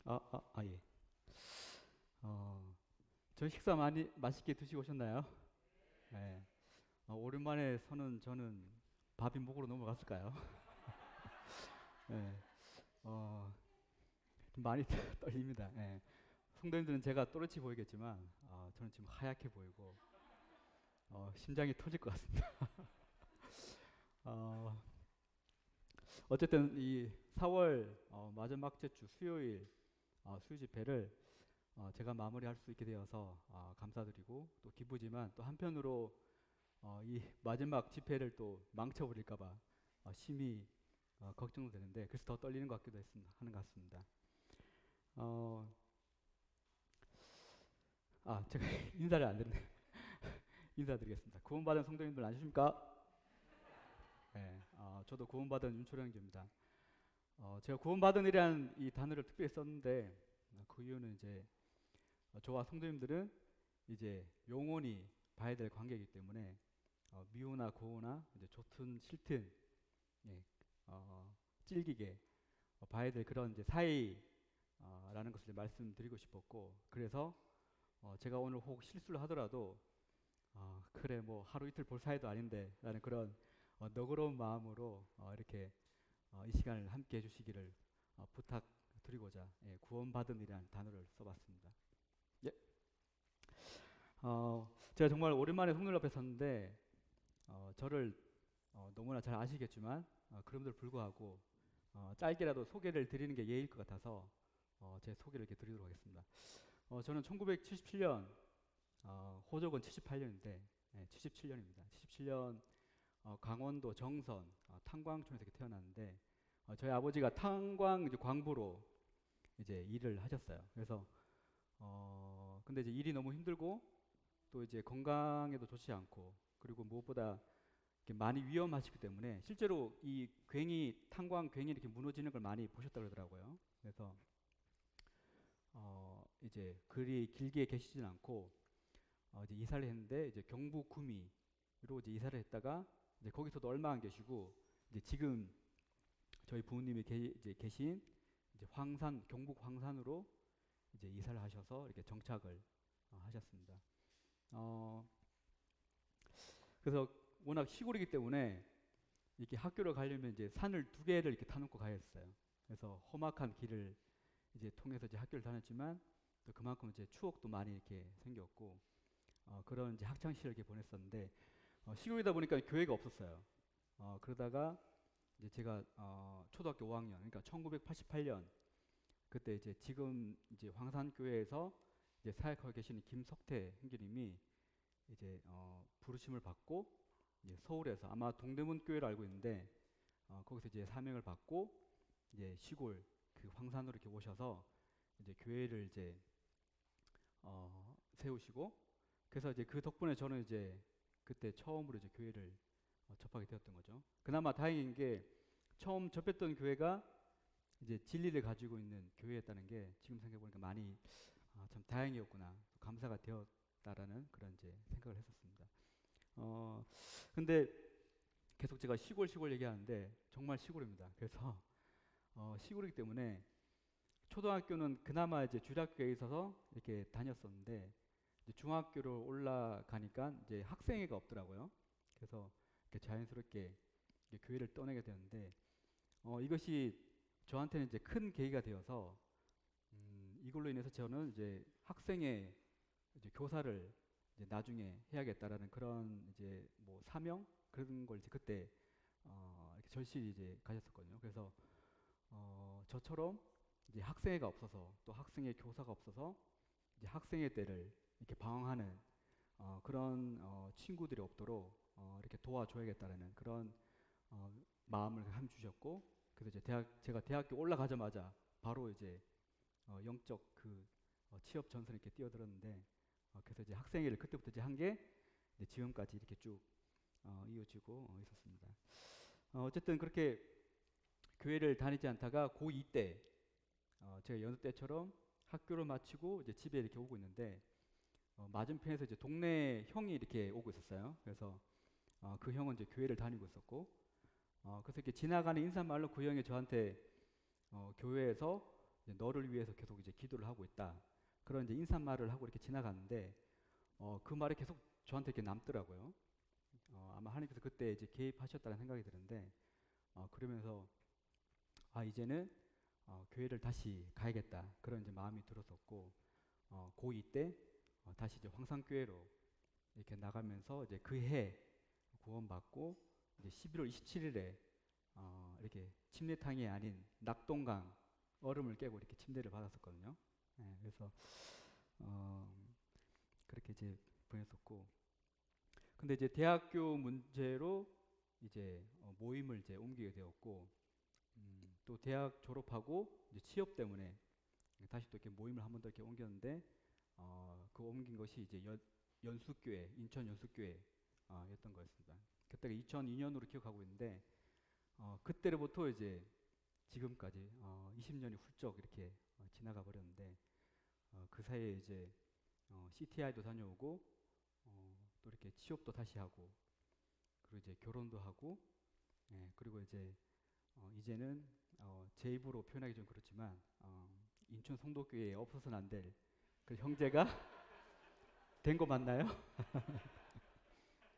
예. 어, 저 식사 많이 맛있게 드시고 오셨나요? 네. 오랜만에 저는 밥이 목으로 넘어갔을까요? 네. 어, 좀 많이 떨립니다. 네. 성도님들은 제가 또렷이 보이겠지만, 저는 지금 하얗게 보이고, 심장이 터질 것 같습니다. 어, 어쨌든 이 4월 마지막째 주 수요일 수요 집회를 제가 마무리할 수 있게 되어서 감사드리고 또 기쁘지만 또 한편으로 이 마지막 집회를 또 망쳐버릴까봐 심히 걱정도 되는데 그래서 더 떨리는 것 같기도 하는 것 같습니다. 어, 제가 인사를 안 드렸네. 인사드리겠습니다. 구원받은 성도님들 안녕하십니까? 네, 저도 구원받은 윤초령입니다. 제가 구원받은이라는 이 단어를 특별히 썼는데 그 이유는 이제 저와 성도님들은 이제 영원히 봐야 될 관계이기 때문에 미우나 고우나 이제 좋든 싫든 예, 찔기게 봐야 될 그런 이제 사이라는 것을 말씀드리고 싶었고 그래서 제가 오늘 혹 실수를 하더라도 그래 뭐 하루 이틀 볼 사이도 아닌데 라는 그런 너그러운 마음으로 이렇게 이 시간을 함께 해주시기를 부탁드리고자 구원받음이라는 단어를 써봤습니다. 예. 제가 정말 오랜만에 성령 앞에 섰는데 저를 너무나 잘 아시겠지만 그럼에도 불구하고 짧게라도 소개를 드리는 게 예의일 것 같아서 제 소개를 이렇게 드리도록 하겠습니다. 저는 1977년 호적은 78년인데 77년입니다. 77년 강원도 정선 탄광촌에서 이렇게 태어났는데 저희 아버지가 탄광 이제 광부로 이제 일을 하셨어요. 그래서 근데 이제 일이 너무 힘들고 또 이제 건강에도 좋지 않고 그리고 무엇보다 이렇게 많이 위험하시기 때문에 실제로 이 괭이 탄광 괭이 이렇게 무너지는 걸 많이 보셨다 그러더라고요. 그래서 이제 그리 길게 계시진 않고 이제 이사를 했는데 이제 경북 구미로 이제 이사를 했다가 이제 거기서도 얼마 안 계시고 이제 지금 저희 부모님이 이제 계신 이제 황산 경북 황산으로 이제 이사를 하셔서 이렇게 정착을 하셨습니다. 어, 그래서 워낙 시골이기 때문에 이렇게 학교를 가려면 이제 산을 두 개를 이렇게 타놓고 가야 했어요. 그래서 험악한 길을 이제 통해서 이제 학교를 다녔지만 또 그만큼 이제 추억도 많이 이렇게 생겼고 그런 이제 학창 시절을 이렇게 보냈었는데 시골이다 보니까 교회가 없었어요. 그러다가 이제 제가 초등학교 5학년 그러니까 1988년 그때 이제 지금 이제 황산교회에서 이제 사역하고 계시는 김석태 형제님이 이제 부르심을 받고 이제 서울에서 아마 동대문 교회를 알고 있는데 거기서 이제 사명을 받고 이제 시골 그 황산으로 이렇게 오셔서 이제 교회를 이제 세우시고 그래서 이제 그 덕분에 저는 이제 그때 처음으로 이제 교회를 접하게 되었던 거죠. 그나마 다행인 게 처음 접했던 교회가 이제 진리를 가지고 있는 교회였다는 게 지금 생각해 보니까 많이 참 다행이었구나 감사가 되었다라는 그런 이제 생각을 했었습니다. 어 근데 계속 제가 시골 시골 얘기하는데 정말 시골입니다. 그래서 시골이기 때문에 초등학교는 그나마 이제 주일학교에 있어서 이렇게 다녔었는데 이제 중학교를 올라가니까 이제 학생회가 없더라고요. 그래서 이렇게 자연스럽게 이렇게 교회를 떠나게 되었는데 이것이 저한테는 이제 큰 계기가 되어서 이걸로 인해서 저는 이제 학생회 이제 교사를 이제 나중에 해야겠다라는 그런 이제 뭐 사명 그런 걸 이제 그때 이렇게 절실히 이제 가졌었거든요. 그래서 저처럼 이제 학생회가 없어서 또 학생회 교사가 없어서 이제 학생회 때를 이렇게 방황하는 그런 친구들이 없도록 이렇게 도와줘야겠다라는 그런 마음을 함 주셨고 그래서 이제 제가 대학교 올라가자마자 바로 이제 영적 그 취업 전선에 이렇게 뛰어들었는데 그래서 이제 학생회를 그때부터 이제 한 게 지금까지 이렇게 쭉 이어지고 있었습니다. 어쨌든 그렇게 교회를 다니지 않다가 고2 때 제가 여느 때처럼 학교를 마치고 이제 집에 이렇게 오고 있는데 맞은편에서 이제 동네 형이 이렇게 오고 있었어요. 그래서 그 형은 이제 교회를 다니고 있었고 그래서 이렇게 지나가는 인사말로 그 형이 저한테 교회에서 이제 너를 위해서 계속 이제 기도를 하고 있다. 그런 이제 인사말을 하고 이렇게 지나갔는데 그 말이 계속 저한테 이렇게 남더라고요. 아마 하나님께서 그때 이제 개입하셨다는 생각이 드는데 그러면서 이제는 교회를 다시 가야겠다 그런 이제 마음이 들었었고 고2 때 다시 이제 황산교회로 이렇게 나가면서 이제 그 해 구원받고 이제 11월 27일에 이렇게 침례탕이 아닌 낙동강 얼음을 깨고 이렇게 침례를 받았었거든요. 예, 그래서 어, 그렇게 이제 보냈었고, 근데 이제 대학교 문제로 이제 모임을 이제 옮기게 되었고, 또 대학 졸업하고 이제 취업 때문에 다시 또 이렇게 모임을 한 번 더 이렇게 옮겼는데 그 옮긴 것이 이제 연수교회, 인천 연수교회 였던 거였습니다. 그때가 2002년으로 기억하고 있는데 그때로부터 이제 지금까지 20년이 훌쩍 이렇게 지나가 버렸는데 그 사이에 이제 CTI도 다녀오고 또 이렇게 취업도 다시 하고 그리고 이제 결혼도 하고 그리고 이제 이제는 제 입으로 표현하기 좀 그렇지만 인천 성도교회에 없어서는 안 될 그 형제가 된 거 맞나요?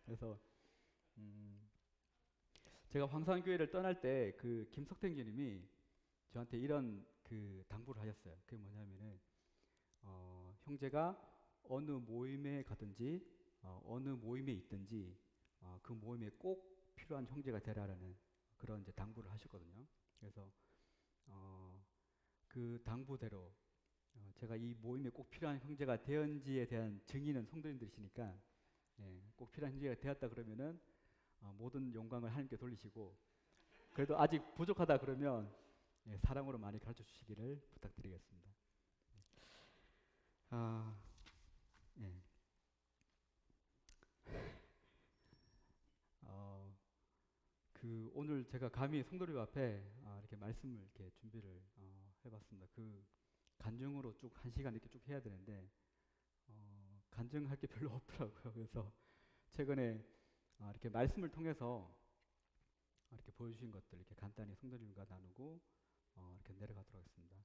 그래서 제가 황산교회를 떠날 때 그 김석태 교님이 저한테 이런 그 당부를 하셨어요. 그게 뭐냐면은 형제가 어느 모임에 가든지 어느 모임에 있든지 그 모임에 꼭 필요한 형제가 되라라는 그런 이제 당부를 하셨거든요. 그래서 그 당부대로 제가 이 모임에 꼭 필요한 형제가 되었는지에 대한 증인은 성도님들이시니까 꼭 필요한 형제가 되었다 그러면은 모든 영광을 하나님께 돌리시고 그래도 아직 부족하다 그러면 사랑으로 많이 가르쳐 주시기를 부탁드리겠습니다. 아, 예. 그 오늘 제가 감히 성도님 앞에 이렇게 말씀을 이렇게 준비를 해봤습니다. 그 간증으로 쭉 1시간 이렇게 쭉 해야 되는데 간증할 게 별로 없더라고요. 그래서 최근에 이렇게 말씀을 통해서 이렇게 보여주신 것들 이렇게 간단히 성도님과 나누고 이렇게 내려가도록 하겠습니다.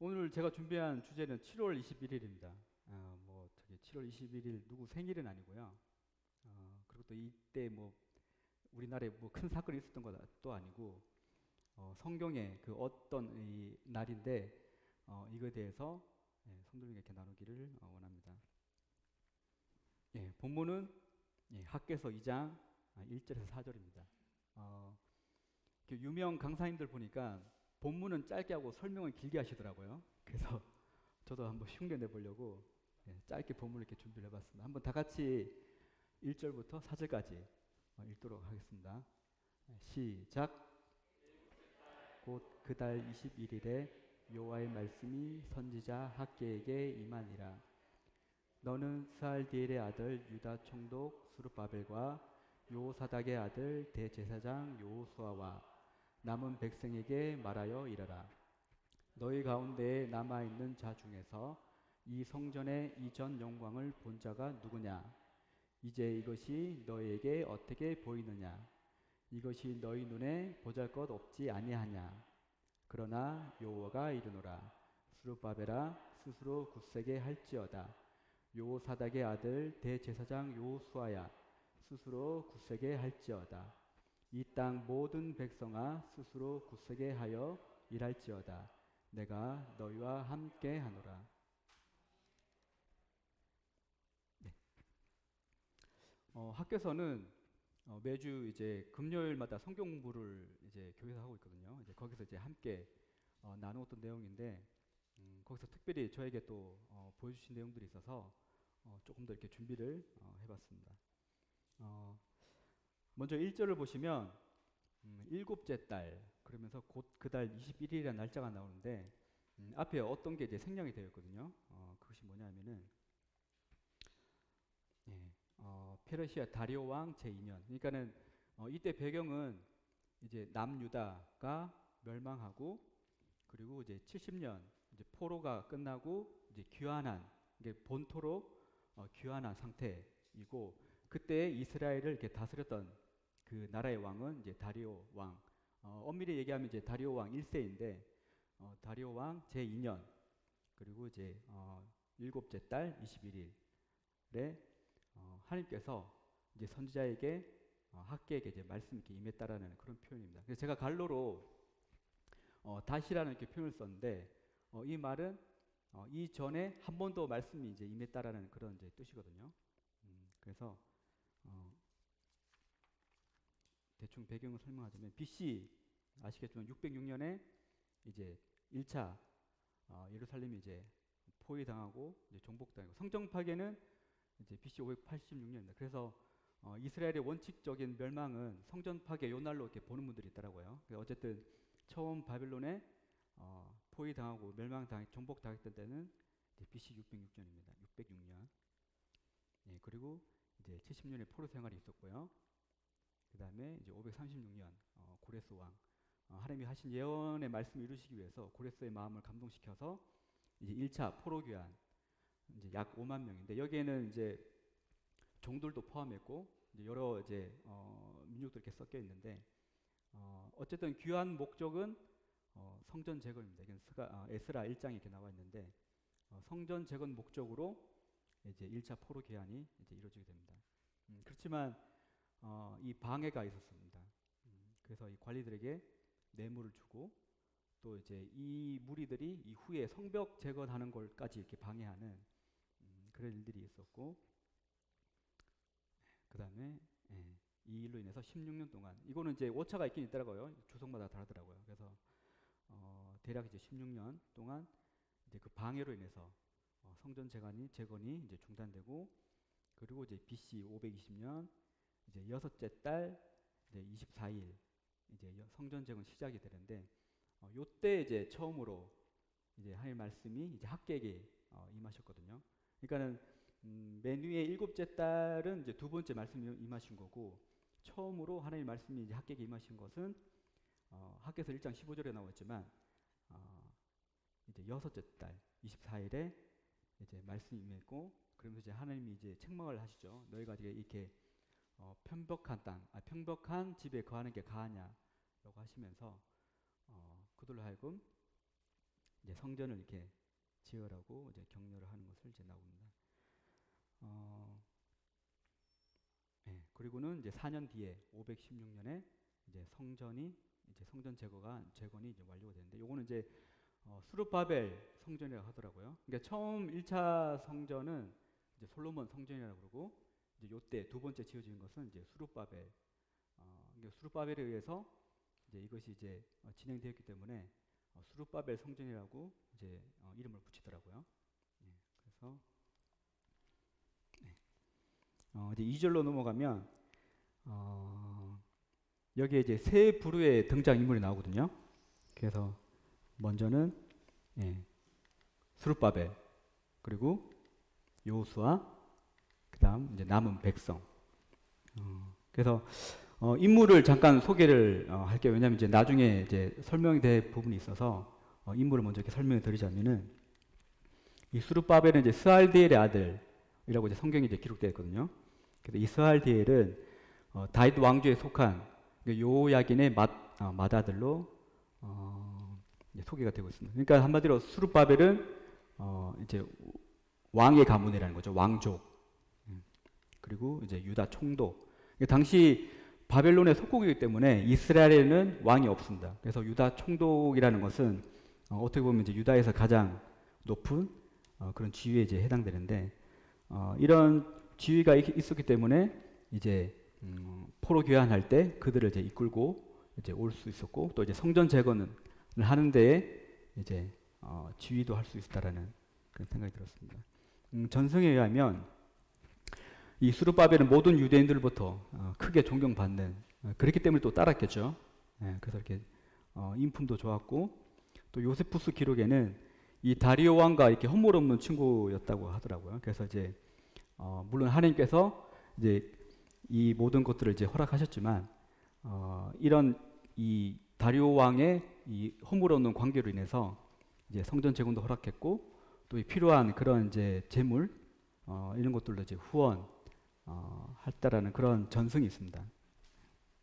오늘 제가 준비한 주제는 7월 21일입니다. 뭐 저기 7월 21일 누구 생일은 아니고요. 그리고 또 이때 뭐 우리나라에 뭐 큰 사건이 있었던 것도 아니고 성경의 그 어떤 이 날인데 이거에 대해서 성도님께 이렇게 나누기를 원합니다. 본문은 학개서 2장 1절에서 4절입니다. 유명 강사님들 보니까 본문은 짧게 하고 설명은 길게 하시더라고요. 그래서 저도 한번 흉내 내보려고 짧게 본문을 이렇게 준비를 해봤습니다. 한번 다 같이 1절부터 4절까지 읽도록 하겠습니다. 시작. 곧 그 달 21일에 여호와의 말씀이 선지자 학개에게 임하니라. 너는 스알디엘의 아들 유다 총독 스룹바벨과 요사닥의 아들 대제사장 여호수아와 남은 백성에게 말하여 이르라. 너희 가운데에 남아있는 자 중에서 이 성전의 이전 영광을 본 자가 누구냐? 이제 이것이 너희에게 어떻게 보이느냐? 이것이 너희 눈에 보잘것 없지 아니하냐? 그러나 여호와가 이르노라. 스룹바벨아 스스로 굳세게 할지어다. 요사닥의 아들 대제사장 요수아야 스스로 굳세게 할지어다. 이 땅 모든 백성아 스스로 굳세게 하여 일할지어다. 내가 너희와 함께 하노라. 네. 학교에서는 매주 이제 금요일마다 성경 공부를 이제 교회에서 하고 있거든요. 이제 거기서 이제 함께 나누었던 내용인데 거기서 특별히 저에게 또 보여주신 내용들이 있어서 조금 더 이렇게 준비를 해봤습니다. 먼저 1절을 보시면 일곱째 달 그러면서 곧 그 달 21일이라는 날짜가 나오는데 앞에 어떤 게 이제 생략이 되어 있거든요. 그것이 뭐냐면은 페르시아 다리오 왕 제2년. 그러니까는 이때 배경은 이제 남유다가 멸망하고 그리고 이제 70년 이제 포로가 끝나고 이제 귀환한 이게 본토로 귀환한 상태이고, 그때 이스라엘을 이렇게 다스렸던 그 나라의 왕은 이제 다리오 왕. 엄밀히 얘기하면 이제 다리오 왕 1세인데, 다리오 왕 제2년, 그리고 이제 일곱째 달 21일에 하나님께서 이제 선지자에게 학개에게 이제 말씀이 이렇게 임했다라는 그런 표현입니다. 그래서 제가 갈로로 다시라는 이렇게 표현을 썼는데, 이 말은 이전에 한 번 더 말씀이 이제 임했다라는 그런 이제 뜻이거든요. 그래서 대충 배경을 설명하자면, BC 아시겠지만 606년에 이제 1차 예루살렘이 이제 포위당하고 이제 정복당하고, 성전 파괴는 이제 BC 586년입니다. 그래서 이스라엘의 원칙적인 멸망은 성전 파괴 요 날로 이렇게 보는 분들이 있더라고요. 어쨌든 처음 바벨론에 포위당하고 정복당했던 때는 이제 BC 606년입니다. 606년. 예, 그리고 이제 70년의 포로 생활이 있었고요. 그 다음에 이제 536년 고레스 왕, 하나님이 하신 예언의 말씀을 이루시기 위해서 고레스의 마음을 감동시켜서 이제 1차 포로 귀환, 이제 약 5만 명인데, 여기에는 이제 종들도 포함했고 이제 여러 이제 민족들 이렇게 섞여 있는데, 어쨌든 귀환 목적은 성전 재건입니다. 이건 에스라 1장에 이렇게 나와 있는데, 성전 재건 목적으로 이제 1차 포로 귀환이 이제 이루어지게 됩니다. 그렇지만 이 방해가 있었습니다. 그래서 이 관리들에게 뇌물을 주고, 또 이제 이 무리들이 이후에 성벽 재건하는 걸까지 이렇게 방해하는 그런 일들이 있었고, 그 다음에 이 일로 인해서 16년 동안, 이거는 이제 오차가 있긴 있더라고요. 주석마다 다르더라고요. 그래서 대략 이제 16년 동안 이제 그 방해로 인해서 성전 재건이 이제 중단되고, 그리고 이제 BC 520년 이제 여섯째 달 이제 24일 이제 성전 재건 시작이 되는데, 요때 이제 처음으로 이제 하나님 말씀이 이제 학개에게 임하셨거든요. 그러니까는 맨 위에 일곱째 달은 이제 두 번째 말씀이 임하신 거고, 처음으로 하나님 말씀이 이제 학개에게 임하신 것은 학개에서 1장 15절에 나왔지만 이제 여섯째 달 24일에 이제 말씀이 임했고, 그러면서 이제 하나님이 이제 책망을 하시죠. 너희가 이렇게 평벽한 집에 거하는 게 가하냐라고 하시면서 그들로 하여금 이제 성전을 이렇게 지으라고 이제 격려를 하는 것을 이제 나옵니다. 그리고는 이제 4년 뒤에 516년에 이제 성전 재건이 이제 완료가 되는데, 요거는 이제 수르바벨 성전이라고 하더라고요. 그러니까 처음 1차 성전은 이제 솔로몬 성전이라고 그러고, 이제 요때 두 번째 지어진 것은 이제 수르바벨. 그러니까 수르바벨에 의해서 이제 이것이 이제 진행되었기 때문에 수르바벨 성전이라고 이제 이름을 붙이더라고요. 그래서 이제 2절로 넘어가면 여기에 이제 세 부류의 등장 인물이 나오거든요. 그래서 먼저는 스룹바벨, 그리고 여호수아, 그다음 이제 남은 백성. 그래서 인물을 잠깐 소개를 할게요. 왜냐하면 이제 나중에 이제 설명이 될 부분이 있어서 인물을 먼저 이렇게 설명해 드리자면은, 이 스룹바벨은 이제 스알디엘의 아들이라고 이제 성경에 이제 기록되어 있거든요. 그래서 이 스알디엘은 다윗 왕조에 속한 요야긴의 맏아들로 소개가 되고 있습니다. 그러니까 한마디로 스룹바벨은 이제 왕의 가문이라는 거죠. 왕족. 그리고 이제 유다 총독. 당시 바벨론의 속국이기 때문에 이스라엘에는 왕이 없습니다. 그래서 유다 총독이라는 것은 어떻게 보면 이제 유다에서 가장 높은 그런 지위에 이제 해당되는데, 이런 지위가 있었기 때문에 이제 포로 귀환할 때 그들을 이제 이끌고 이제 올 수 있었고, 또 이제 성전 재건을 하는 데에 이제 지휘도 할 수 있었다라는 그런 생각이 들었습니다. 전승에 의하면 이 스룹바벨은 모든 유대인들부터 크게 존경받는, 그렇기 때문에 또 따랐겠죠. 그래서 이렇게 인품도 좋았고, 또 요세푸스 기록에는 이 다리오 왕과 이렇게 허물 없는 친구였다고 하더라고요. 그래서 이제 물론 하나님께서 이제 이 모든 것들을 이제 허락하셨지만, 이런 이 다리오 왕의 이 허물 없는 관계로 인해서 이제 성전 재건도 허락했고, 또 필요한 그런 이제 재물, 이런 것들도 이제 후원 했다라는 그런 전승이 있습니다.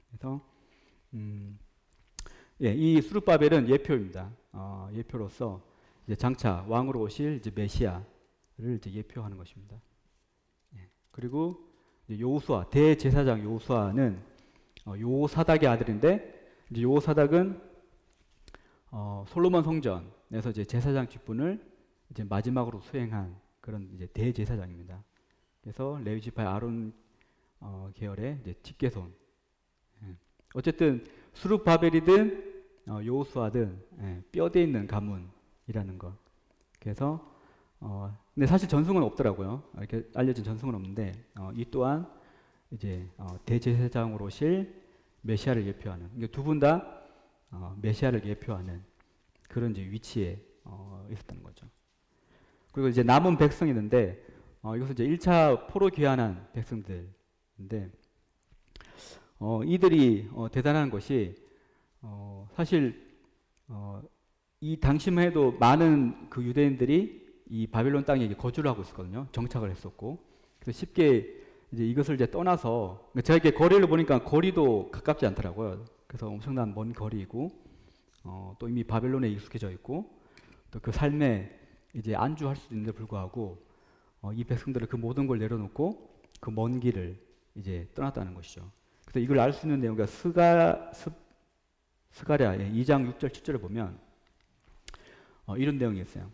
그래서 예, 이 수룹바벨은 예표입니다. 예표로서 이제 장차 왕으로 오실 이제 메시아를 이제 예표하는 것입니다. 예, 그리고 여호수아 대제사장 여호수아는 요사닥의 아들인데 이제 요사닥은 솔로몬 성전에서 이제 제사장 직분을 이제 마지막으로 수행한 그런 이제 대제사장입니다. 그래서 레위 지파의 아론 계열의 이제 직계손. 예. 어쨌든 수룹바벨이든 여호수아든 뼈대 있는 가문이라는 것. 그래서 근데 사실 전승은 없더라고요. 이렇게 알려진 전승은 없는데 이 또한 이제 대제사장으로 오실 메시아를 예표하는. 그러니까 두 분 다 메시아를 예표하는 그런 이제 위치에 있었다는 거죠. 그리고 이제 남은 백성이 있는데 이것은 이제 1차 포로 귀환한 백성들인데 이들이 대단한 것이 사실 이 당시만 해도 많은 그 유대인들이 이 바벨론 땅에 거주를 하고 있었거든요. 정착을 했었고 그래서 쉽게 이제 이것을 이제 떠나서 제가 이렇게 거리를 보니까 거리도 가깝지 않더라고요. 그래서 엄청난 먼 거리이고 또 이미 바벨론에 익숙해져 있고 또 그 삶에 이제 안주할 수도 있는데 불구하고 이 백성들은 그 모든 걸 내려놓고 그 먼 길을 이제 떠났다는 것이죠. 그래서 이걸 알 수 있는 내용이 스가랴 2장 6절 7절을 보면 이런 내용이 있어요.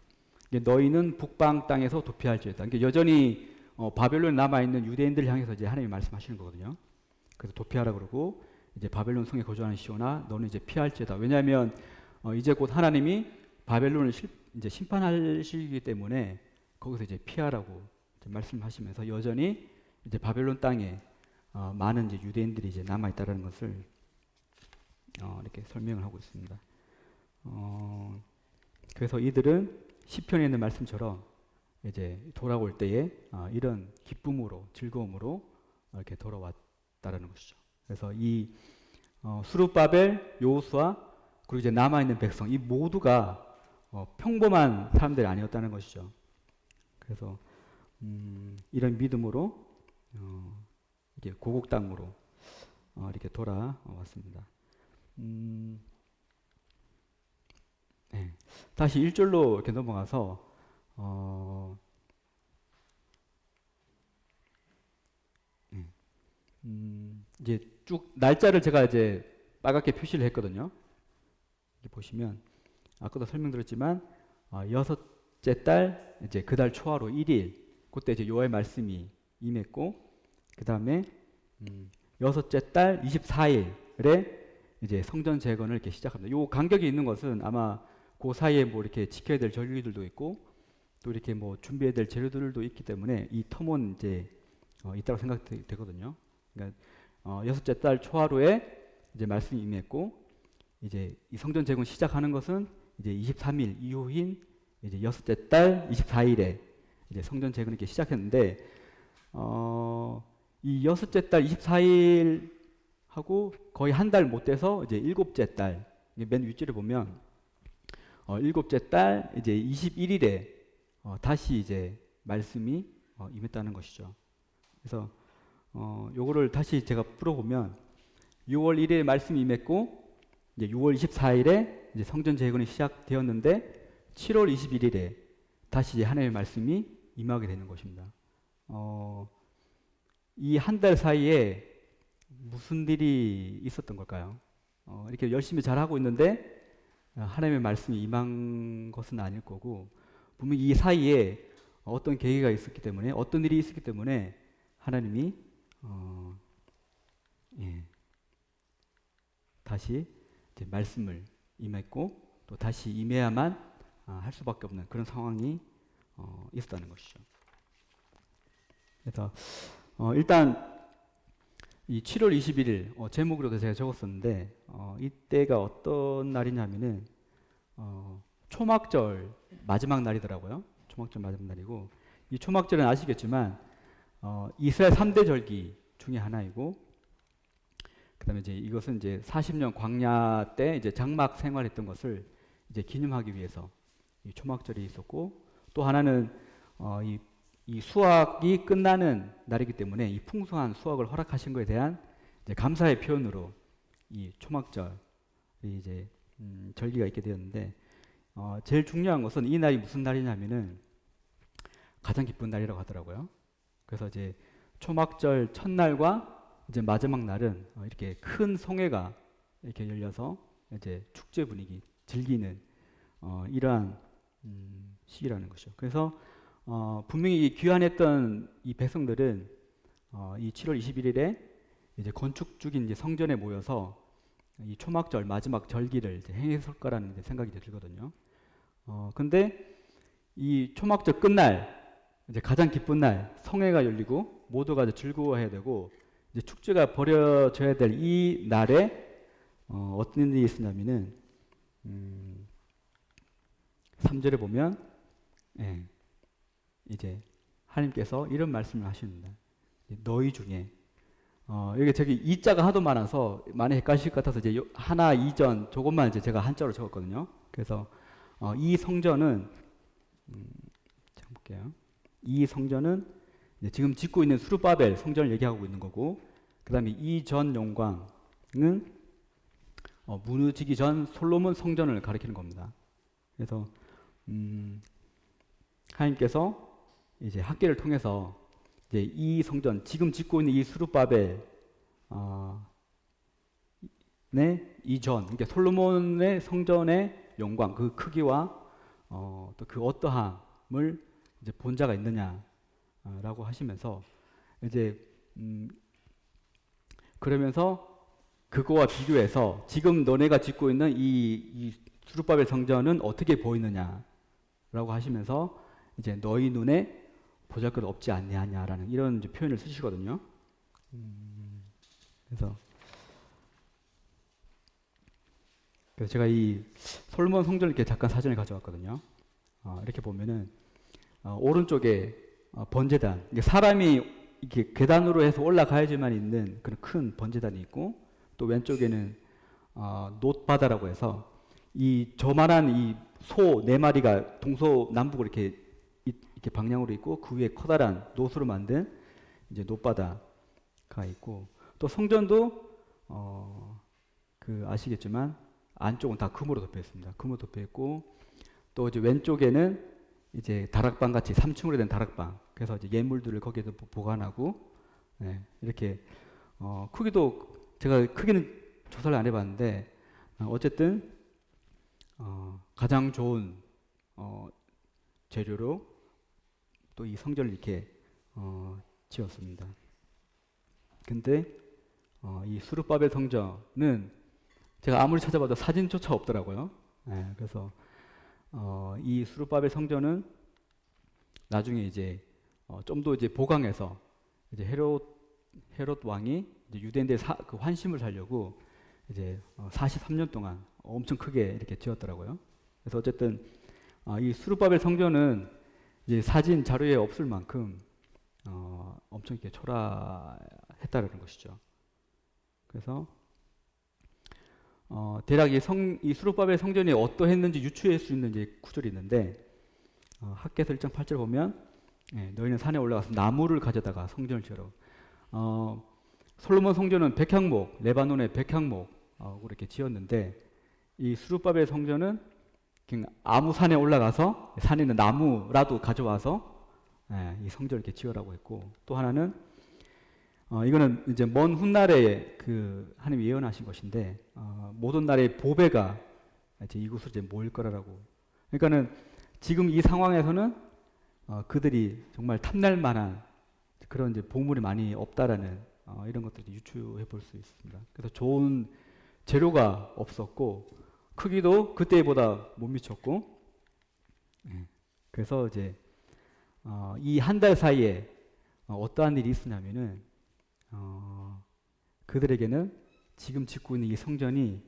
너희는 북방 땅에서 도피할지어다. 그러니까 여전히 바벨론에 남아 있는 유대인들을 향해서 이제 하나님이 말씀하시는 거거든요. 그래서 도피하라 그러고 이제 바벨론 성에 거주하는 시온아 너는 이제 피할지어다. 왜냐하면 이제 곧 하나님이 바벨론을 이제 심판하시기 때문에 거기서 이제 피하라고 이제 말씀하시면서 여전히 이제 바벨론 땅에 많은 이제 유대인들이 이제 남아 있다라는 것을 이렇게 설명을 하고 있습니다. 그래서 이들은 시편에 있는 말씀처럼 이제 돌아올 때에 이런 기쁨으로 즐거움으로 이렇게 돌아왔다라는 것이죠. 그래서 이 수룹바벨, 여호수아 그리고 이제 남아 있는 백성 이 모두가 평범한 사람들이 아니었다는 것이죠. 그래서 이런 믿음으로 이게 고국 땅으로 이렇게 돌아왔습니다. 네. 다시 1절로 이렇게 넘어가서 이제 쭉 날짜를 제가 이제 빨갛게 표시를 했거든요. 여기 보시면 아까도 설명드렸지만 여섯째 달 이제 그 달 초하루 1일 그때 이제 여호와의 말씀이 임했고 그 다음에 여섯째 달 24일에 이제 성전 재건을 이렇게 시작합니다. 요 간격이 있는 것은 아마 그 사이에 뭐 이렇게 지켜야 될 절기들도 있고 또 이렇게 뭐 준비해야 될 재료들도 있기 때문에 이 텀은 이제 있다고 생각되거든요. 그러니까 여섯째 달 초하루에 이제 말씀이 임했고 이제 이 성전 재건 시작하는 것은 이제 23일 이후인 이제 여섯째 달 24일에 이제 성전 재건을 이렇게 시작했는데 이 여섯째 달 24일 하고 거의 한 달 못 돼서 이제 일곱째 달 맨 윗줄에 보면 일곱째 달 이제 21일에 다시 이제 말씀이 임했다는 것이죠. 그래서 요거를 다시 제가 풀어보면 6월 1일에 말씀이 임했고 이제 6월 24일에 이제 성전 재건이 시작되었는데 7월 21일에 다시 이제 하나님의 말씀이 임하게 되는 것입니다. 이 한 달 사이에 무슨 일이 있었던 걸까요? 이렇게 열심히 잘하고 있는데 하나님의 말씀이 임한 것은 아닐 거고 분명히 이 사이에 어떤 계기가 있었기 때문에 어떤 일이 있었기 때문에 하나님이 다시 이제 말씀을 임했고 또 다시 임해야만 할 수밖에 없는 그런 상황이 있었다는 것이죠. 그래서 일단 이 7월 21일 제목으로도 제가 적었었는데 이때가 어떤 날이냐면은 초막절 마지막 날이더라고요. 초막절 마지막 날이고 이 초막절은 아시겠지만 이스라엘 3대 절기 중에 하나이고 그다음에 이제 이것은 이제 40년 광야 때 이제 장막 생활했던 것을 이제 기념하기 위해서 이 초막절이 있었고 또 하나는 이 이 수확이 끝나는 날이기 때문에 이 풍성한 수확을 허락하신 것에 대한 이제 감사의 표현으로 이 초막절이 이제 절기가 있게 되었는데 제일 중요한 것은 이 날이 무슨 날이냐면은 가장 기쁜 날이라고 하더라고요. 그래서 이제 초막절 첫날과 이제 마지막 날은 이렇게 큰 성회가 이렇게 열려서 이제 축제 분위기 즐기는 이러한 시기라는 것이죠. 그래서 분명히 귀환했던 이 백성들은 이 7월 21일에 이제 건축 중인 이제 성전에 모여서 이 초막절 마지막 절기를 이제 행했을 거라는 이제 생각이 들거든요. 근데 이 초막절 끝날 이제 가장 기쁜 날 성회가 열리고 모두가 이제 즐거워해야 되고 이제 축제가 벌어져야 될 이 날에 어떤 일이 있었냐면은 3절에 보면 이제 하나님께서 이런 말씀을 하십니다. 너희 중에 여기 저기 이자가 하도 많아서 많이 헷갈리실 것 같아서 이제 하나 이전 조금만 이제 제가 한자로 적었거든요. 그래서 이 성전은 자 볼게요. 이 성전은 지금 짓고 있는 스룹바벨 성전을 얘기하고 있는 거고, 그 다음에 이전 영광은 무너지기 전 솔로몬 성전을 가리키는 겁니다. 그래서 하나님께서 이제 학계를 통해서 이제 이 성전 지금 짓고 있는 이 스룹바벨 네 이전, 그러니까 솔로몬의 성전의 영광, 그 크기와 또 그 어떠함을 이제 본 자가 있느냐라고 하시면서 이제 그러면서 그거와 비교해서 지금 너네가 짓고 있는 이 스룹바벨 성전은 어떻게 보이느냐라고 하시면서 이제 너희 눈에 보잘것 없지 않냐라는 이런 이제 표현을 쓰시거든요. 그래서 제가 이 솔로몬 성전을 이렇게 잠깐 사진을 가져왔거든요. 이렇게 보면은 오른쪽에 번제단, 사람이 이렇게 계단으로 해서 올라가야지만 있는 그런 큰 번제단이 있고, 또 왼쪽에는 놋바다라고 해서 이 저만한 이 소 4마리가 동서남북으로 이렇게 방향으로 있고, 그 위에 커다란 놋으로 만든 이제 놋바다가 있고, 또 성전도 그 아시겠지만 안쪽은 다 금으로 덮여 있습니다. 금으로 덮여 있고, 또 이제 왼쪽에는 이제 다락방 같이 3층으로 된 다락방. 그래서 이제 예물들을 거기에서 보관하고, 이렇게 크기도 제가 크기는 조사를 안 해봤는데 어쨌든 가장 좋은 재료로 또 이 성전을 이렇게 지었습니다. 근데 이 스룹바벨 성전은 제가 아무리 찾아봐도 사진조차 없더라고요. 그래서 이 스룹바벨 성전은 나중에 이제 좀 더 이제 보강해서 이제 헤롯 왕이 이제 유대인들 그 환심을 살려고 이제 43년 동안 엄청 크게 이렇게 지었더라고요. 그래서 어쨌든 이 스룹바벨 성전은 이제 사진 자료에 없을 만큼 엄청 이렇게 초라했다라는 것이죠. 그래서 대략 이 스룹바벨 성전이 어떠했는지 유추할 수 있는 이제 구절이 있는데 학개서 1장 8절 보면 너희는 산에 올라가서 나무를 가져다가 성전을 지으라고. 솔로몬 성전은 백향목, 레바논의 백향목으로 이렇게 지었는데 이 스룹바벨 성전은 그냥 아무 산에 올라가서 산에 있는 나무라도 가져와서 이 성전을 이렇게 지으라고 했고, 또 하나는 이거는 이제 먼 훗날에 그 하나님이 예언하신 것인데 모든 나라의 보배가 이제 이곳으로 이제 모일 거라고. 그러니까는 지금 이 상황에서는 그들이 정말 탐낼 만한 그런 이제 보물이 많이 없다라는 이런 것들을 유추해 볼 수 있습니다. 그래서 좋은 재료가 없었고 크기도 그때보다 못 미쳤고, 그래서 이제 이 한 달 사이에 어떠한 일이 있었냐면은 그들에게는 지금 짓고 있는 이 성전이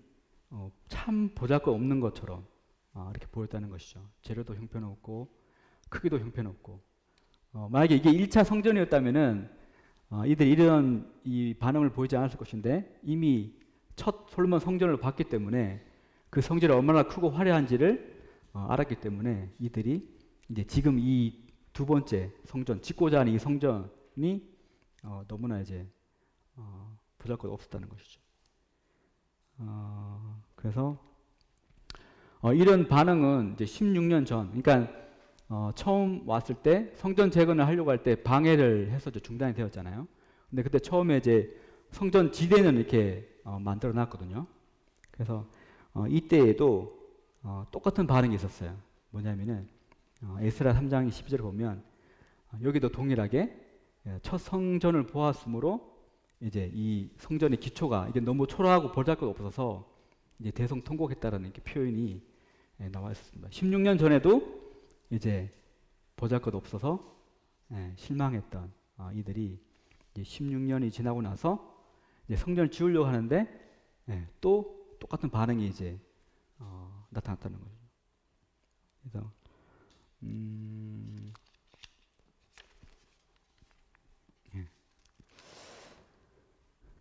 참 보잘것 없는 것처럼 이렇게 보였다는 것이죠. 재료도 형편없고 크기도 형편없고, 만약에 이게 1차 성전이었다면은 이들이 이런 이 반응을 보이지 않았을 것인데 이미 첫 솔로몬 성전을 봤기 때문에 그 성전이 얼마나 크고 화려한지를 알았기 때문에 이들이 이제 지금 이 두 번째 성전, 짓고자 하는 이 성전이 너무나 이제 보잘것 없었다는 것이죠. 그래서 이런 반응은 이제 16년 전, 그러니까 처음 왔을 때 성전 재건을 하려고 할 때 방해를 해서 중단이 되었잖아요. 근데 그때 처음에 이제 성전 지대는 이렇게 만들어 놨거든요. 그래서 이때에도 똑같은 반응이 있었어요. 뭐냐면은 에스라 3장 12절을 보면 여기도 동일하게 첫 성전을 보았으므로 이제 이 성전의 기초가 이게 너무 초라하고 보잘것 없어서 이제 대성통곡했다라는 이렇게 표현이 나와 있습니다. 16년 전에도 이제 보잘것 없어서 실망했던 이들이 이제 16년이 지나고 나서 이제 성전을 지으려고 하는데 또 똑같은 반응이 이제 나타났다는 거죠. 그래서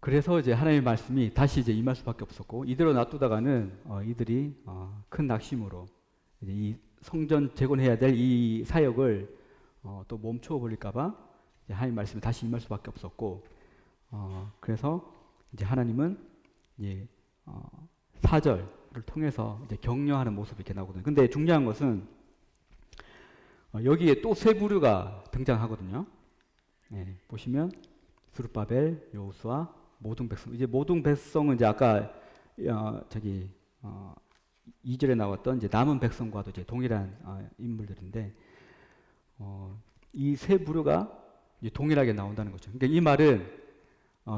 그래서 이제 하나님의 말씀이 다시 이제 임할 수밖에 없었고 이대로 놔두다가는 이들이 큰 낙심으로 이제 이 성전 재건해야 될 이 사역을 또 멈추어 버릴까봐 하나님 말씀이 다시 임할 수밖에 없었고 그래서 이제 하나님은 이제 4절을 통해서 이제 격려하는 모습이 이렇게 나오거든요. 근데 중요한 것은 여기에 또 세 부류가 등장하거든요. 보시면 스룹바벨, 여호수아, 모든 백성. 이제 모든 백성은 이제 아까 2절에 나왔던 이제 남은 백성과도 이제 동일한 인물들인데 이 세 부류가 이제 동일하게 나온다는 거죠. 그러니까 이 말은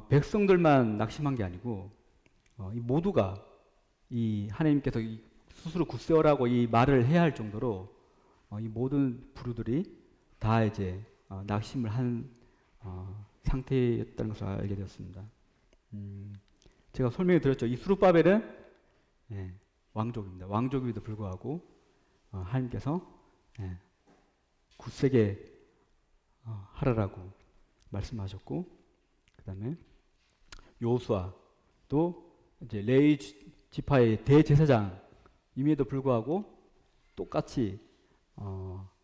백성들만 낙심한 게 아니고 이 모두가 이 하나님께서 이 스스로 굳세어라고 이 말을 해야 할 정도로 이 모든 부류들이 다 이제 낙심을 한 상태였다는 것을 알게 되었습니다. 제가 설명해 드렸죠. 이 스룹바벨은 왕족입니다. 왕족임에도 불구하고 하나님께서 굳세게 하라라고 말씀하셨고, 그 다음에 여호수아도 이제 레위 지파의 대제사장임에도 불구하고 똑같이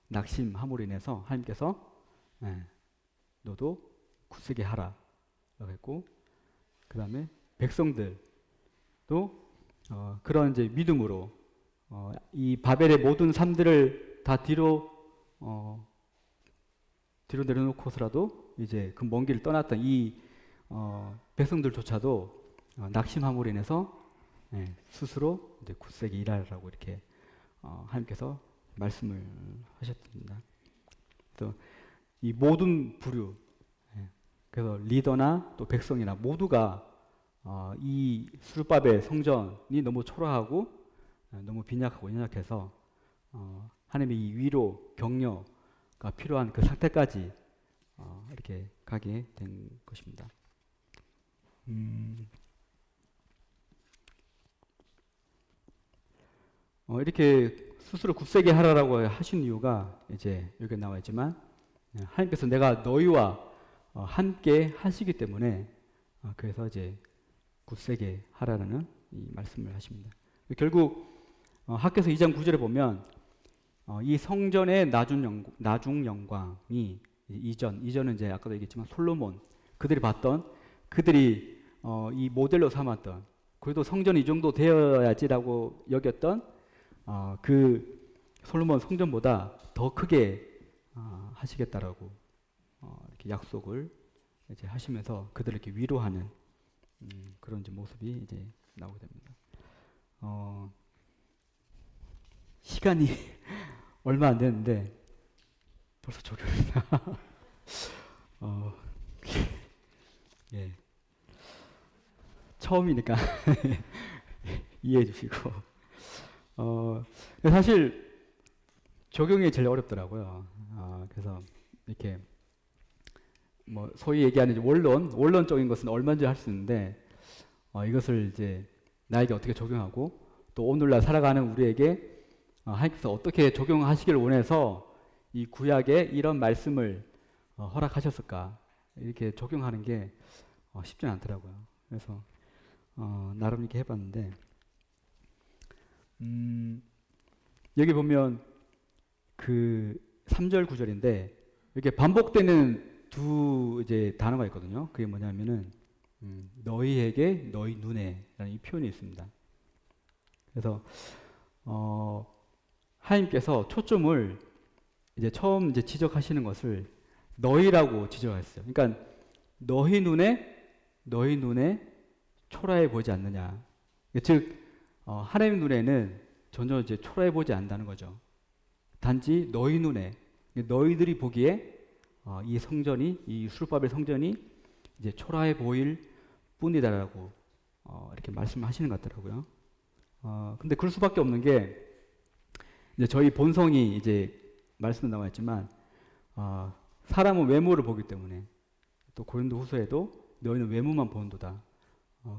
낙심함으로 인해서 하나님께서 너도 굳세게 하라 라고 했고, 그 다음에 백성들도 그런 이제 믿음으로 이 바벨의 모든 삶들을 다 뒤로 내려놓고서라도 이제 그 먼 길을 떠났던 이 백성들조차도 낙심함으로 인해서 스스로 이제 굳세게 일하라고 이렇게 하나님께서 말씀을 하셨습니다. 또 이 모든 부류, 그래서 리더나 또 백성이나 모두가 이 스룹바벨 성전이 너무 초라하고 너무 빈약하고 연약해서 하나님의 이 위로 격려가 필요한 그 상태까지 이렇게 가게 된 것입니다. 이렇게 스스로 굳세게 하라라고 하신 이유가 이제 여기 나와 있지만 하나님께서 내가 너희와 함께 하시기 때문에 그래서 이제 굳세게 하라는 이 말씀을 하십니다. 결국 학개서 2장 9절에 보면 이 성전의 나중 영광이 이전은 이제 아까도 얘기했지만 솔로몬 그들이 이 모델로 삼았던 그래도 성전이 이 정도 되어야지라고 여겼던 그 솔로몬 성전보다 더 크게 하시겠다라고 이렇게 약속을 이제 하시면서 그들을 이렇게 위로하는 그런 이제 모습이 이제 나오게 됩니다. 시간이 얼마 안 됐는데 벌써 졸업이다. 예. 처음이니까 이해해 주시고 사실 적용이 제일 어렵더라고요. 그래서 이렇게 뭐 소위 얘기하는 원론적인 것은 얼마든지 할 수 있는데 이것을 이제 나에게 어떻게 적용하고 또 오늘날 살아가는 우리에게 하나님께서 어떻게 적용하시길 원해서 이 구약에 이런 말씀을 허락하셨을까 이렇게 적용하는 게 쉽지는 않더라고요. 그래서 나름 이렇게 해봤는데 여기 보면 그 3절 9절인데 이렇게 반복되는 두 이제 단어가 있거든요. 그게 뭐냐면은 너희에게 너희 눈에라는 이 표현이 있습니다. 그래서 하나님께서 초점을 이제 처음 이제 지적하시는 것을 너희라고 지적했어요. 그러니까 너희 눈에 초라해 보지 않느냐. 즉 하나님 눈에는 전혀 이제 초라해 보지 않는다는 거죠. 단지 너희 눈에 너희들이 보기에 이 성전이 이 수르바벨 성전이 이제 초라해 보일 뿐이다라고 이렇게 말씀하시는 것 같더라고요. 근데 그럴 수밖에 없는 게 이제 저희 본성이 이제 말씀에 나와 있지만 사람은 외모를 보기 때문에 또 고린도후서에도 너희는 외모만 보는도다.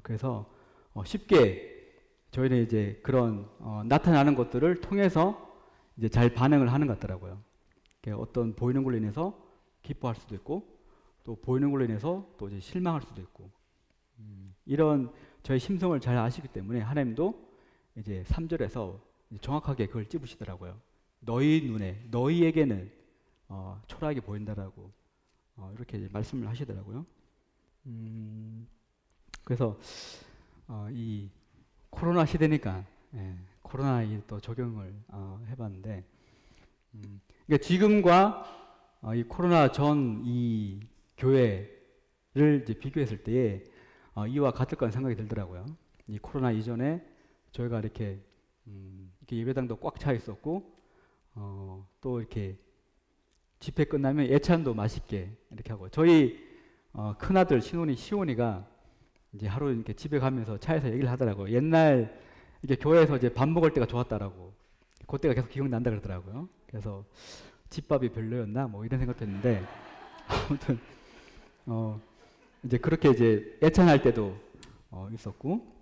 그래서 쉽게 저희는 이제 그런 나타나는 것들을 통해서 이제 잘 반응을 하는 것 같더라고요. 어떤 보이는 걸로 인해서 기뻐할 수도 있고 또 보이는 걸로 인해서 또 이제 실망할 수도 있고 이런 저희 심성을 잘 아시기 때문에 하나님도 이제 3절에서 정확하게 그걸 찝으시더라고요. 너희 눈에 너희에게는 초라하게 보인다라고 이렇게 이제 말씀을 하시더라고요. 그래서 이 코로나 시대니까 코로나에 또 적용을 해봤는데 그러니까 지금과 이 코로나 전 이 교회를 이제 비교했을 때에 이와 같을 거라는 생각이 들더라고요. 이 코로나 이전에 저희가 이렇게 예배당도 꽉 차 있었고 또 이렇게 집회 끝나면 예찬도 맛있게 이렇게 하고 저희 큰아들 신혼이 시온이가 이제 하루 이렇게 집에 가면서 차에서 얘기를 하더라고요. 옛날 이렇게 교회에서 이제 밥 먹을 때가 좋았다라고 그때가 계속 기억난다 그러더라고요. 그래서 집밥이 별로였나 뭐 이런 생각도 했는데 아무튼 이제 그렇게 이제 예찬할 때도 있었고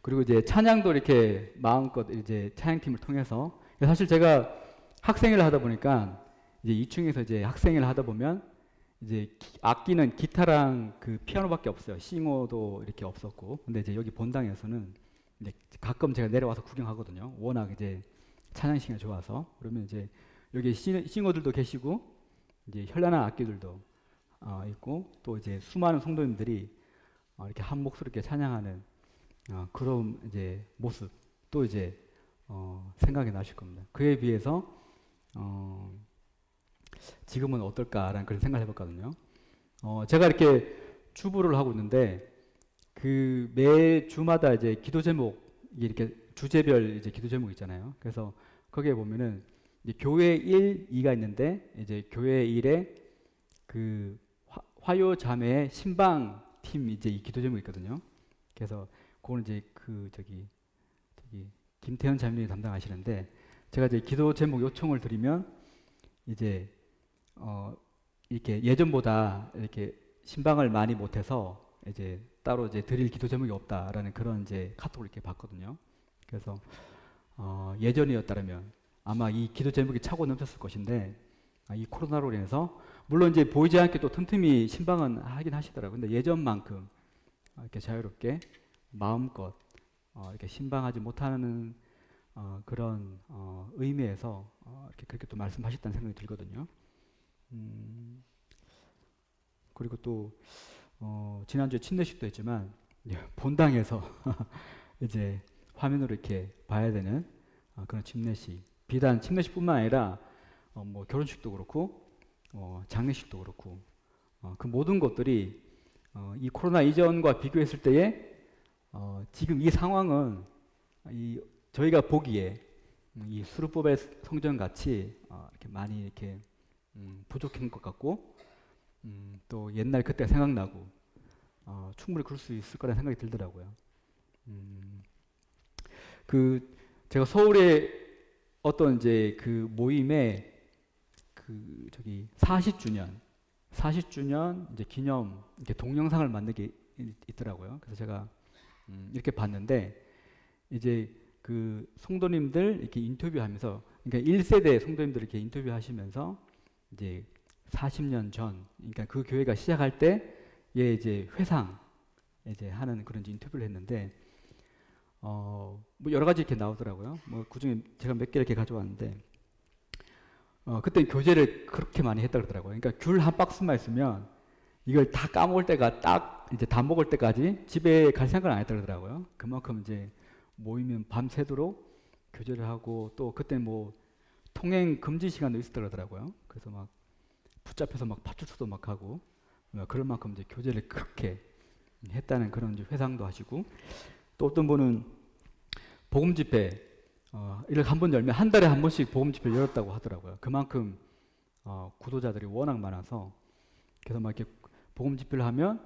그리고 이제 찬양도 이렇게 마음껏 이제 찬양팀을 통해서 사실 제가 학생회를 하다 보니까 이제 2층에서 이제 학생회를 하다 보면 이제 악기는 기타랑 그 피아노밖에 없어요. 싱어도 이렇게 없었고 근데 이제 여기 본당에서는 이제 가끔 제가 내려와서 구경하거든요. 워낙 이제 찬양시가 좋아서 그러면 이제 여기 싱어들도 계시고 이제 현란한 악기들도 있고 또 이제 수많은 성도님들이 이렇게 한 목소리 이렇게 찬양하는 그런 이제 모습 또 이제 생각이 나실 겁니다. 그에 비해서 지금은 어떨까라는 그런 생각을 해봤거든요. 제가 이렇게 주부를 하고 있는데 그 매 주마다 이제 기도 제목 이렇게 주제별 이제 기도 제목 있잖아요. 그래서 거기에 보면은 이제 교회 1, 2가 있는데 이제 교회 1에 그 화요 자매의 신방 팀 이제 이 기도 제목이 있거든요. 그래서 그거는 이제 그 저기 김태현 자매님이 담당하시는데 제가 이제 기도 제목 요청을 드리면 이제 이렇게 예전보다 이렇게 신방을 많이 못해서 이제 따로 이제 드릴 기도 제목이 없다라는 그런 이제 카톡을 이렇게 받거든요. 그래서 예전이었다면 아마 이 기도 제목이 차고 넘쳤을 것인데 이 코로나로 인해서 물론 이제 보이지 않게 또 틈틈이 신방은 하긴 하시더라고요. 근데 예전만큼 이렇게 자유롭게 마음껏 이렇게 신방하지 못하는 그런 의미에서 이렇게 그렇게 또 말씀하셨다는 생각이 들거든요. 그리고 또 지난주에 침례식도 했지만 본당에서 이제 화면으로 이렇게 봐야 되는 그런 침례식. 비단 침례식뿐만 아니라 뭐 결혼식도 그렇고 장례식도 그렇고 그 모든 것들이 이 코로나 이전과 비교했을 때에 지금 이 상황은 저희가 보기에 이 수르법의 성전 같이 이렇게 많이 이렇게 부족한 것 같고 또 옛날 그때 생각나고 충분히 그럴 수 있을 거라는 생각이 들더라고요. 그 제가 서울에 어떤 이제 그 모임에 그 저기 40주년 이제 기념 이렇게 동영상을 만든 게 있더라고요. 그래서 제가 이렇게 봤는데 이제 그 성도님들 이렇게 인터뷰하면서 그러니까 1세대 성도님들 이렇게 인터뷰하시면서 이제 40년 전 그러니까 그 교회가 시작할 때에 이제 회상 이제 하는 그런 인터뷰를 했는데 뭐 여러 가지 이렇게 나오더라고요. 뭐 그중에 제가 몇 개 이렇게 가져왔는데 그때 교제를 그렇게 많이 했다 그러더라고요. 그러니까 귤 한 박스만 있으면 이걸 다 까먹을 때가 딱 이제 다 먹을 때까지 집에 갈 생각을 안 했다 그러더라고요. 그만큼 이제 모이면 밤새도록 교제를 하고 또 그때 뭐 통행 금지 시간도 있었다 그러더라고요. 그래서 막 붙잡혀서 막 파출소도 막 하고 그럴 만큼 이제 교제를 그렇게 했다는 그런 이제 회상도 하시고 또 어떤 분은 복음 집회 이렇게 한 번 열면 한 달에 한 번씩 복음 집회를 열었다고 하더라고요. 그만큼 구도자들이 워낙 많아서 그래서 막 이렇게 복음 집회를 하면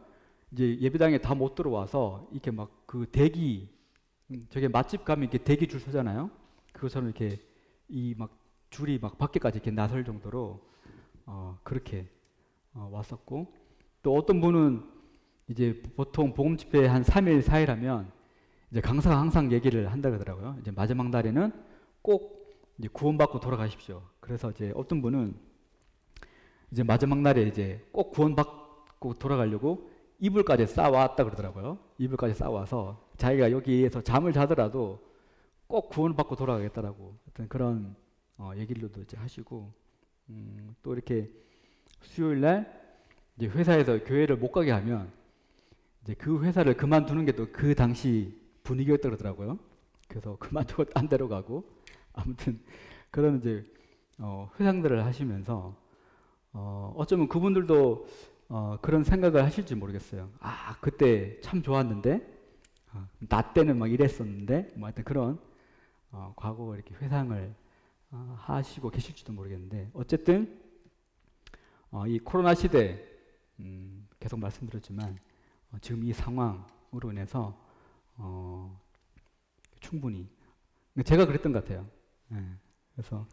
이제 예배당에 다 못 들어와서 이렇게 막 그 대기 저게 맛집 가면 이렇게 대기 줄 서잖아요. 그것처럼 이렇게 이 막 줄이 막 밖에까지 이렇게 나설 정도로 그렇게 왔었고 또 어떤 분은 이제 보통 복음 집회 한 3일 4일 하면 이제 강사가 항상 얘기를 한다 그러더라고요. 이제 마지막 날에는 꼭 이제 구원받고 돌아가십시오. 그래서 이제 어떤 분은 이제 마지막 날에 이제 꼭 구원받고 돌아가려고 이불까지 쌓아왔다 그러더라고요. 이불까지 쌓아와서 자기가 여기에서 잠을 자더라도 꼭 구원받고 돌아가겠다라고 어떤 그런 얘기를도 이제 하시고 또 이렇게 수요일 날 이제 회사에서 교회를 못 가게 하면 이제 그 회사를 그만두는 게 또 그 당시 분위기였다 그러더라고요. 그래서 그만두고 딴 데로 가고 아무튼 그런 이제 회상들을 하시면서 어쩌면 그분들도 그런 생각을 하실지 모르겠어요. 아 그때 참 좋았는데 나 때는 막 이랬었는데 뭐 하여튼 그런 과거 이렇게 회상을 하시고 계실지도 모르겠는데 어쨌든 이 코로나 시대 계속 말씀드렸지만 지금 이 상황으로 인해서 충분히 제가 그랬던 것 같아요. 그래서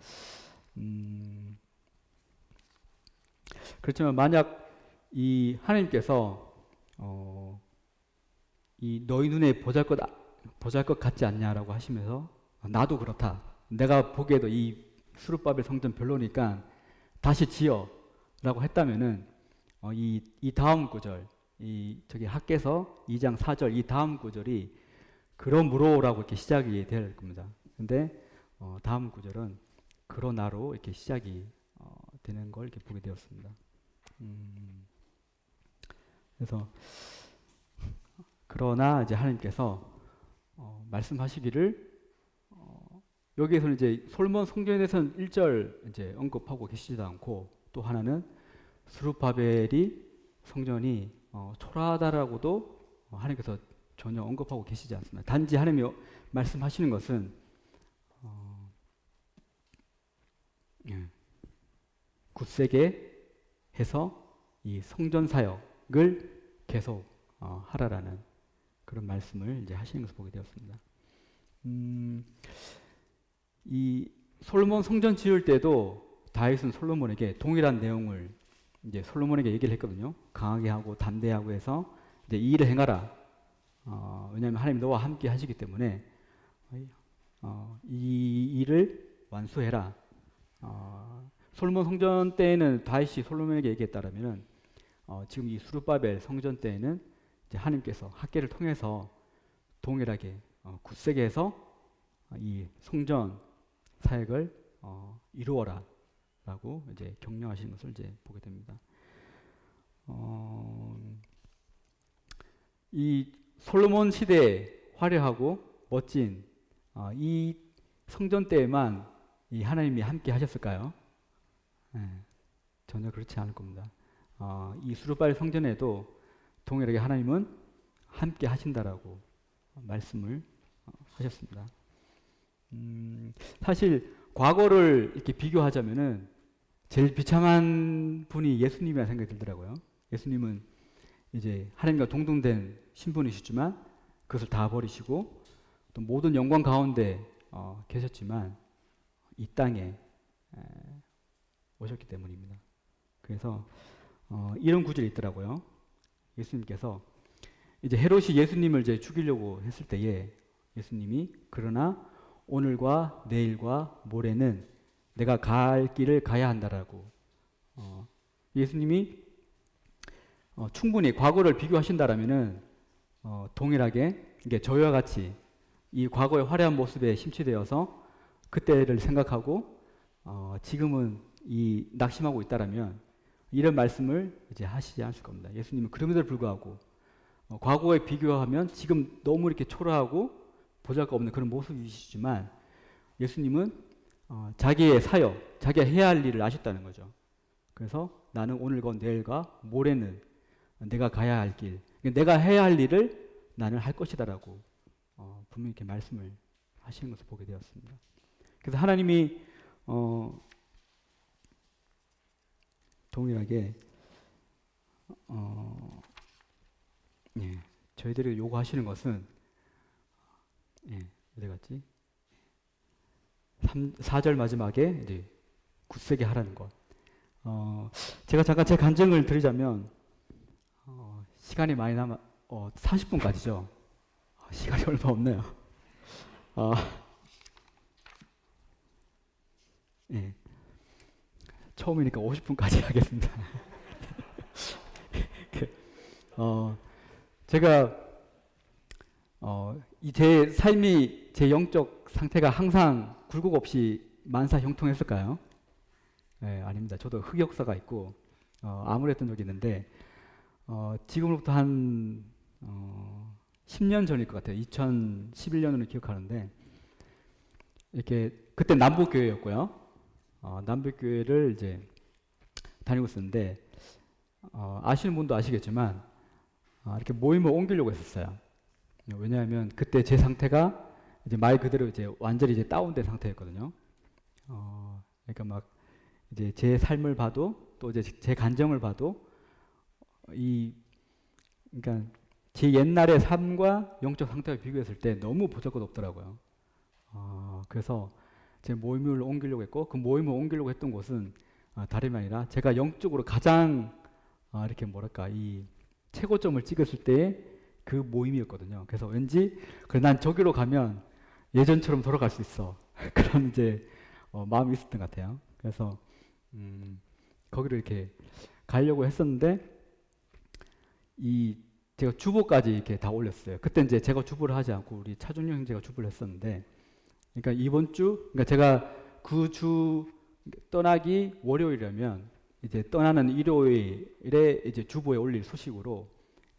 그렇지만 만약 이 하나님께서 이 너희 눈에 보잘것 같지 않냐라고 하시면서 나도 그렇다. 내가 보기에도 이 수룹바벨 성전 별로니까 다시 지어라고 했다면은 이 다음 구절 저기 학개서 2장 4절 이 다음 구절이 그러므로라고 이렇게 시작이 될 겁니다. 근데 다음 구절은 그러나로 이렇게 시작이 되는 걸 이렇게 보게 되었습니다. 그래서 그러나 이제 하나님께서 말씀하시기를 여기에서는 이제 솔몬 성전에 대해서는 1절 이제 언급하고 계시지도 않고 또 하나는 스룹바벨이 성전이 초라하다라고도 하나님께서 전혀 언급하고 계시지 않습니다. 단지 하나님이 말씀하시는 것은 굳세게 해서 이 성전 사역을 계속 하라라는 그런 말씀을 이제 하시는 것을 보게 되었습니다. 이 솔로몬 성전 지을 때도 다윗은 솔로몬에게 동일한 내용을 이제 솔로몬에게 얘기를 했거든요. 강하게 하고 담대하고 해서 이제 이 일을 행하라. 왜냐하면 하나님 너와 함께 하시기 때문에 이 일을 완수해라. 솔로몬 성전 때에는 다윗이 솔로몬에게 얘기했다라면은 지금 이 수룹바벨 성전 때에는 이제 하나님께서 학계를 통해서 동일하게 굳세게 해서 이 성전 사역을 이루어라라고 이제 격려하시는 것을 이제 보게 됩니다. 이 솔로몬 시대에 화려하고 멋진 이 성전 때에만 이 하나님이 함께 하셨을까요? 전혀 그렇지 않을 겁니다. 이 수룹바벨 성전에도 동일하게 하나님은 함께 하신다라고 말씀을 하셨습니다. 사실 과거를 이렇게 비교하자면은 제일 비참한 분이 예수님이라는 생각이 들더라고요. 예수님은 이제 하나님과 동등된 신분이시지만 그것을 다 버리시고 또 모든 영광 가운데 계셨지만 이 땅에 오셨기 때문입니다. 그래서 이런 구절이 있더라고요. 예수님께서 이제 헤롯이 예수님을 이제 죽이려고 했을 때에 예수님이 그러나 오늘과 내일과 모레는 내가 갈 길을 가야 한다라고 예수님이 충분히 과거를 비교하신다라면은 동일하게 이게 저희와 같이 이 과거의 화려한 모습에 심취되어서 그때를 생각하고 지금은 이 낙심하고 있다라면 이런 말씀을 이제 하시지 않을 겁니다. 예수님은 그럼에도 불구하고 과거에 비교하면 지금 너무 이렇게 초라하고 보잘것없는 그런 모습이시지만 예수님은 자기의 사역, 자기가 해야 할 일을 아셨다는 거죠. 그래서 나는 오늘과 내일과 모레는 내가 가야 할 길, 내가 해야 할 일을 나는 할 것이다라고 분명히 이렇게 말씀을 하시는 것을 보게 되었습니다. 그래서 하나님이 동일하게 예, 저희들이 요구하시는 것은 어디 갔지? 4절 마지막에 이제 굳세게 하라는 것. 제가 잠깐 제 간증을 드리자면 시간이 많이 남아 40분까지죠. 시간이 얼마 없네요. 예. 처음이니까 50분까지 하겠습니다. 제가 제 삶이 제 영적 상태가 항상 굴곡 없이 만사 형통했을까요? 네, 아닙니다. 저도 흑역사가 있고 암울했던 적이 있는데 지금으로부터 한 10년 전일 것 같아요. 2011년으로 기억하는데 이렇게 그때 남북교회였고요. 남북교회를 이제 다니고 있었는데 아시는 분도 아시겠지만 이렇게 모임을 옮기려고 했었어요. 왜냐하면 그때 제 상태가 이제 말 그대로 이제 완전히 이제 다운된 상태였거든요. 그러니까 막 이제 제 삶을 봐도 또 이제 제 감정을 봐도 그러니까 제 옛날의 삶과 영적 상태를 비교했을 때 너무 보잘것없더라고요. 그래서 제 모임을 옮기려고 했고 그 모임을 옮기려고 했던 곳은 다름이 아니라 제가 영적으로 가장 이렇게 뭐랄까 이 최고점을 찍었을 때의 그 모임이었거든요. 그래서 왠지 그래 난 저기로 가면 예전처럼 돌아갈 수 있어 그런 이제 마음이 있었던 것 같아요. 그래서 거기를 이렇게 가려고 했었는데 제가 주보까지 이렇게 다 올렸어요. 그때 이제 제가 주보를 하지 않고 우리 차준영 형제가 주보를 했었는데, 그러니까 이번 주, 그러니까 제가 그 주 떠나기 월요일이라면 이제 떠나는 일요일에 이제 주보에 올릴 소식으로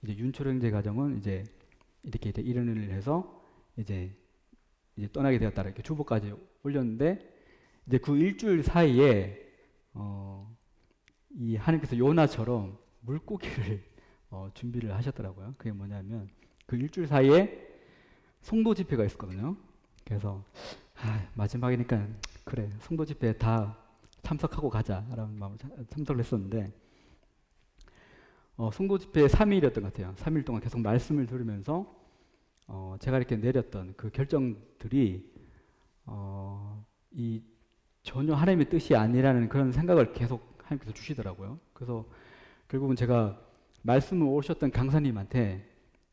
이제 윤철 형제 가정은 이제 이렇게 이런 일을 해서 이제 떠나게 되었다 이렇게 주보까지 올렸는데 이제 그 일주일 사이에 이 하나님께서 요나처럼 물고기를 준비를 하셨더라고요. 그게 뭐냐면 그 일주일 사이에 성도 집회가 있었거든요. 그래서 마지막이니까 그래 성도 집회 다 참석하고 가자라는 마음으로 참석을 했었는데 성도 집회 3일이었던 것 같아요. 3일 동안 계속 말씀을 들으면서 제가 이렇게 내렸던 그 결정들이 이 전혀 하나님의 뜻이 아니라는 그런 생각을 계속 하나님께서 주시더라고요. 그래서 결국은 제가 말씀을 오셨던 강사님한테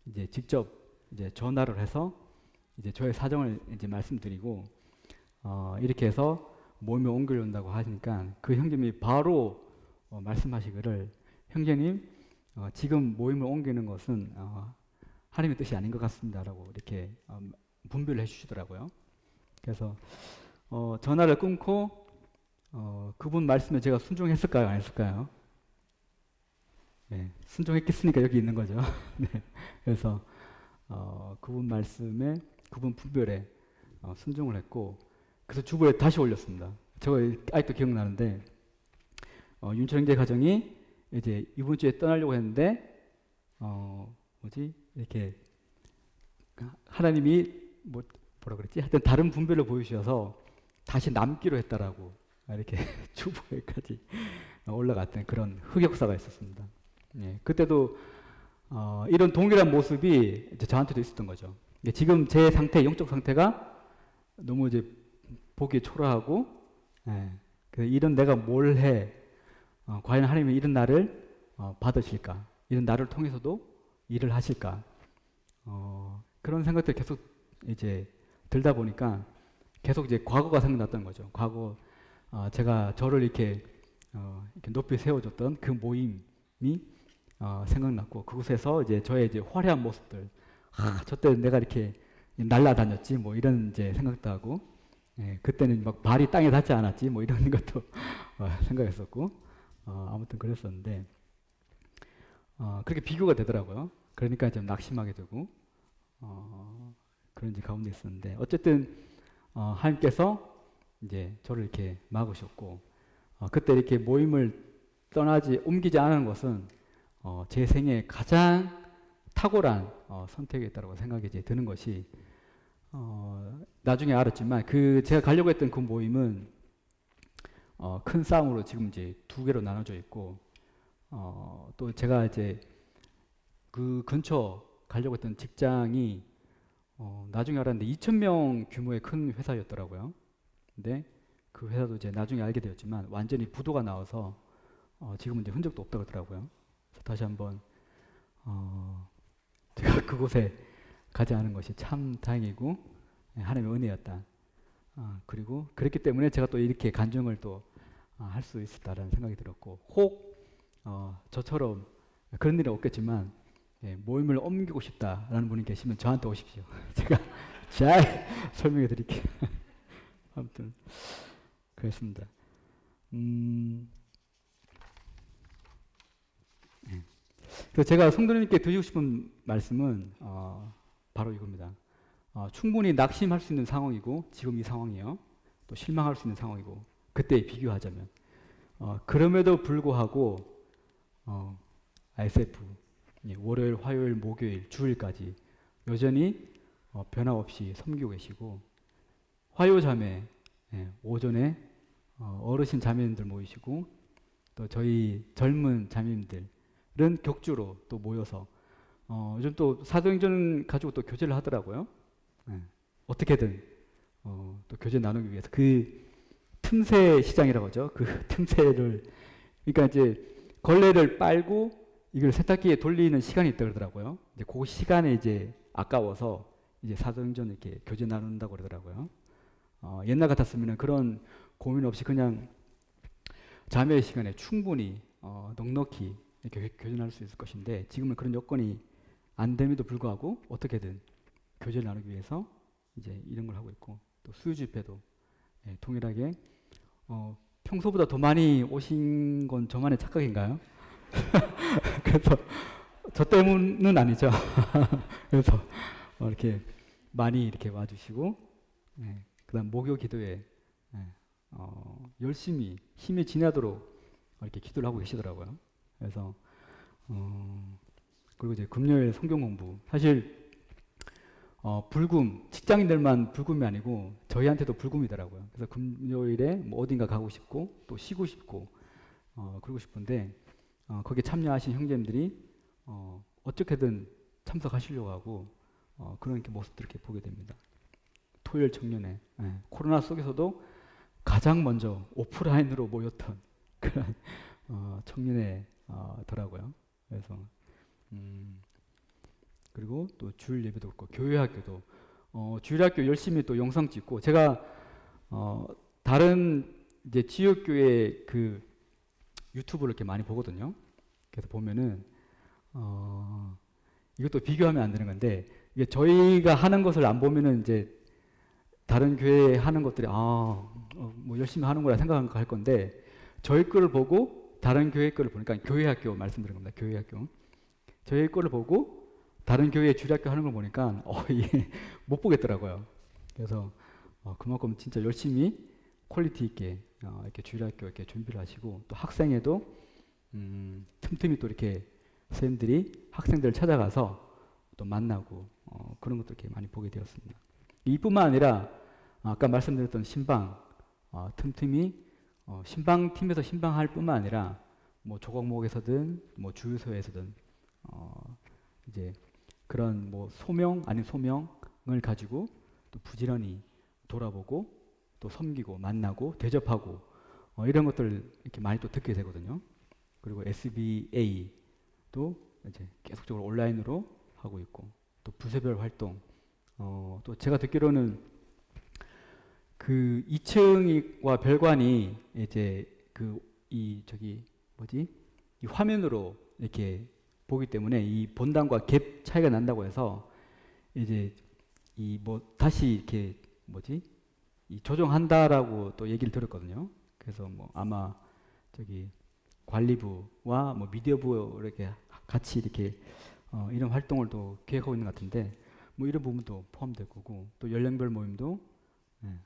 이제 직접 이제 전화를 해서 이제 저의 사정을 이제 말씀드리고 이렇게 해서 모임에 옮겨온다고 하니까 그 형님이 바로 말씀하시기를 형제님 지금 모임을 옮기는 것은 하나님의 뜻이 아닌 것 같습니다라고 이렇게 분별을 해주시더라고요. 그래서 전화를 끊고 그분 말씀에 제가 순종했을까요, 안 했을까요? 네, 순종했겠으니까 여기 있는 거죠. 네, 그래서 그분 말씀에 그분 분별에 순종을 했고 그래서 주보에 다시 올렸습니다. 제가 아직도 기억나는데 윤철 형제 가정이 이제 이번 주에 떠나려고 했는데 이렇게 하나님이 뭐라 그랬지? 하여튼 다른 분별을 보여주셔서 다시 남기로 했다라고 이렇게 주보에까지 올라갔던 그런 흑역사가 있었습니다. 예, 그때도 이런 동일한 모습이 이제 저한테도 있었던 거죠. 지금 제 상태, 영적 상태가 너무 이제 보기 초라하고, 이런 내가 뭘 해? 과연 하나님이 이런 나를 받으실까? 이런 나를 통해서도 일을 하실까? 그런 생각들 계속 이제 들다 보니까 계속 이제 과거가 생각났던 거죠. 과거 제가 저를 이렇게 높이 세워줬던 그 모임이 생각났고 그곳에서 이제 저의 이제 화려한 모습들, 저때 내가 이렇게 날라다녔지 뭐 이런 이제 생각도 하고 예, 그때는 막 발이 땅에 닿지 않았지 뭐 이런 것도 생각했었고 아무튼 그랬었는데 그렇게 비교가 되더라고요. 그러니까 좀 낙심하게 되고 그런 지 가운데 있었는데 어쨌든 하나님께서 이제 저를 이렇게 막으셨고 그때 이렇게 모임을 옮기지 않은 것은 제 생애 가장 탁월한 선택이었다고 생각이 이제 드는 것이 나중에 알았지만 제가 가려고 했던 그 모임은 큰 싸움으로 지금 이제 두 개로 나눠져 있고 또 제가 이제 그 근처 가려고 했던 직장이 나중에 알았는데 2,000명 규모의 큰 회사였더라고요. 근데 그 회사도 이제 나중에 알게 되었지만 완전히 부도가 나와서 지금은 이제 흔적도 없다고 하더라고요. 그래서 다시 한번 제가 그곳에 가지 않은 것이 참 다행이고 하나님의 은혜였다. 그리고 그랬기 때문에 제가 또 이렇게 간증을 또 할 수 있었다라는 생각이 들었고 혹 저처럼 그런 일은 없겠지만 모임을 옮기고 싶다라는 분이 계시면 저한테 오십시오. 제가 잘 설명해 드릴게요. 아무튼 그렇습니다. 그래서 제가 성도님께 드리고 싶은 말씀은 바로 이겁니다. 충분히 낙심할 수 있는 상황이고 지금 이 상황이요. 또 실망할 수 있는 상황이고 그때 비교하자면 그럼에도 불구하고 SF 월요일, 화요일, 목요일, 주일까지 여전히 변함없이 섬기고 계시고 화요자매 오전에 어르신 자매님들 모이시고 또 저희 젊은 자매님들은 격주로 또 모여서 요즘 또 사도행전 가지고 또 교제를 하더라고요. 어떻게든 또 교제 나누기 위해서 그 틈새 시장이라고 하죠. 그 틈새를 그러니까 이제 걸레를 빨고 이걸 세탁기에 돌리는 시간이 있다 그러더라고요. 이제 그 시간에 이제 아까워서 이제 사도행전 이렇게 교제 나눈다고 그러더라고요. 옛날 같았으면 그런 고민 없이 그냥 자매의 시간에 충분히 넉넉히 이렇게 교제할 수 있을 것인데 지금은 그런 여건이 안 됨에도 불구하고 어떻게든 교제를 나누기 위해서 이제 이런 걸 하고 있고 또 수요 집회도 동일하게 평소보다 더 많이 오신 건 저만의 착각인가요? 그래서 저 때문은 아니죠. 그래서 이렇게 많이 이렇게 와주시고 그다음 목요 기도에 열심히 힘이 지나도록 이렇게 기도를 하고 계시더라고요. 그래서 그리고 이제 금요일 성경 공부 사실 불금 직장인들만 불금이 아니고 저희한테도 불금이더라고요. 그래서 금요일에 뭐 어딘가 가고 싶고 또 쉬고 싶고 그러고 싶은데 거기에 참여하신 형제님들이 어떻게든 참석하시려고 하고 그런 이렇게 모습들을 이렇게 보게 됩니다. 토요일 청년회 코로나 속에서도 가장 먼저 오프라인으로 모였던 그런 청년회더라고요. 그래서 그리고 또 주일 예배도 그렇고 교회 학교도 주일 학교 열심히 또 영상 찍고 제가 다른 이제 지역 교회 그 유튜브를 이렇게 많이 보거든요. 그래서 보면은 이것도 비교하면 안 되는 건데 이게 저희가 하는 것을 안 보면은 이제 다른 교회 하는 것들이 뭐 열심히 하는 거라 생각할 건데 저희 거를 보고 다른 교회 거를 보니까 교회 학교 말씀드린 겁니다. 교회 학교 저희 거를 보고 다른 교회 주일학교 하는 걸 보니까 이게 못 보겠더라고요. 그래서 그만큼 진짜 열심히 퀄리티 있게 이렇게 주일학교 이렇게 준비를 하시고 또 학생회도 틈틈이 또 이렇게 선생님들이 학생들을 찾아가서 또 만나고 그런 것도 이렇게 많이 보게 되었습니다. 이뿐만 아니라 아까 말씀드렸던 신방 틈틈이 신방팀에서 신방할 뿐만 아니라 뭐 조각목에서든 뭐 주유소에서든 이제 그런 뭐 소명 아닌 소명을 가지고 또 부지런히 돌아보고 또 섬기고 만나고 대접하고 이런 것들을 이렇게 많이 또 듣게 되거든요. 그리고 SBA도 이제 계속적으로 온라인으로 하고 있고 또 부서별 활동 또 제가 듣기로는 그 2층과 별관이 이제 이 화면으로 이렇게 보기 때문에 이 본당과 갭 차이가 난다고 해서 이제 이 뭐 다시 이렇게 이 조정한다라고 또 얘기를 들었거든요. 그래서 뭐 아마 저기 관리부와 뭐 미디어부 이렇게 같이 이렇게 이런 활동을 또 계획하고 있는 것 같은데 뭐 이런 부분도 포함될 거고 또 연령별 모임도 예,